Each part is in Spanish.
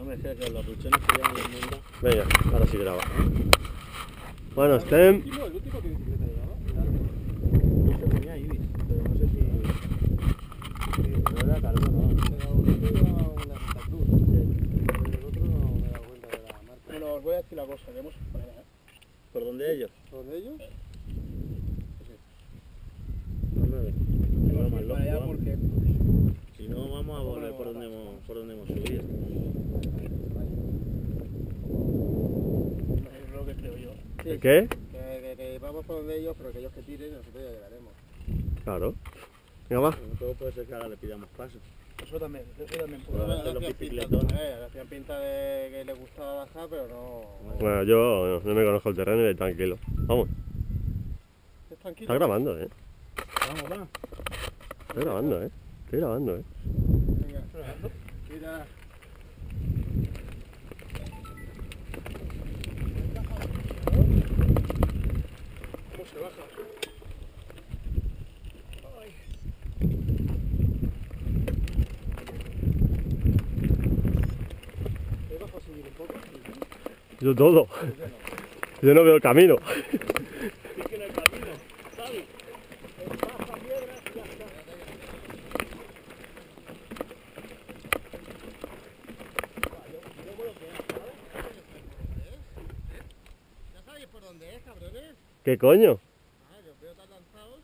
No me decía que los ruchones que llevan los mundos. Venga, ahora sí graba. Bueno, Stem. ¿El último que bicicleta llevaba? No se ponía Ibis, pero no sé si... No era carbono, ¿no? Pero el último llevaba una Santa Cruz. El otro no me he dado cuenta de la marca. Bueno, os voy a decir la cosa, que hemos... ¿Por dónde ellos? ¿Son de ellos? Vamos más Para allá loco, porque... si no vamos a volver por donde hemos subido. Es lo que creo yo. Sí, ¿Qué? que vamos por donde ellos, pero que ellos que tiren, nosotros ya llegaremos. Claro. Venga, va. Todo puede ser que ahora le pidamos paso. Eso también puede Ahora hacer los hacían pinta, bicicletones. hacían pinta de que les gustaba bajar, pero no... Bueno, yo no me conozco el terreno y voy tranquilo. Vamos. Es tranquilo. Está grabando, Vamos, va. Estoy grabando, Estoy grabando, Venga, mira. ¿Cómo se baja? Ay. ¿Te bajo a subir un poco? Yo todo. Yo no veo el camino. Es que no hay camino, ¿sabes? Baja piedras y ya está. ¿Ya sabéis por dónde es, cabrones? ¿Qué coño? Ah, que os veo tan lanzados.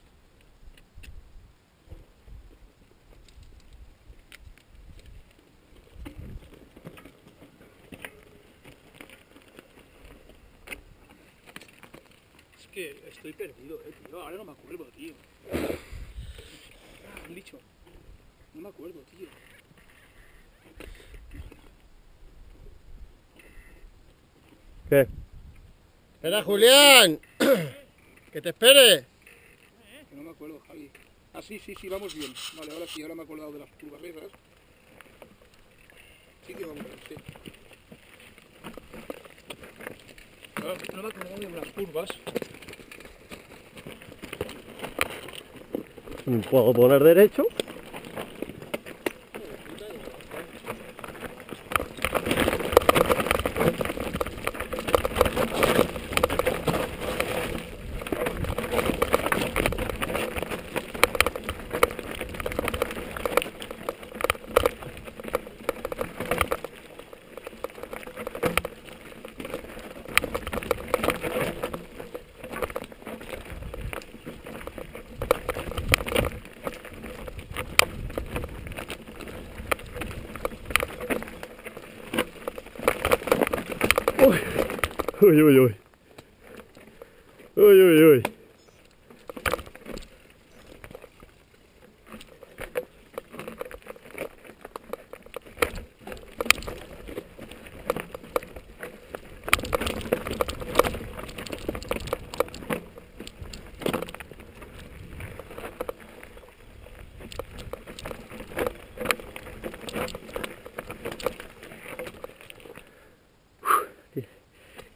Es que estoy perdido, tío. Ahora no me acuerdo, tío. Han dicho. No me acuerdo, tío. ¿Qué? ¡Espera, Julián! ¡Que te espere! Que no me acuerdo, Javi. Ah, sí, vamos bien. Vale, ahora sí, ahora me he acordado de las curvas esas. Sí que vamos bien, sí. No me he acordado de las curvas. ¿Puedo poner derecho? Uy, uy, uy. Uy, uy, uy.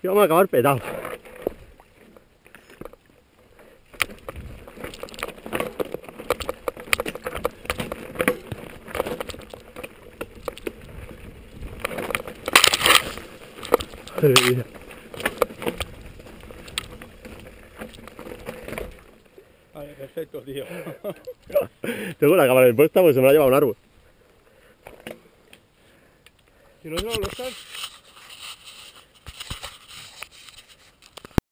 Y vamos a acabar petados. Madre mía. Vale, perfecto, tío. Tengo la cámara puesta porque se me la ha llevado un árbol. Si no, lo estás.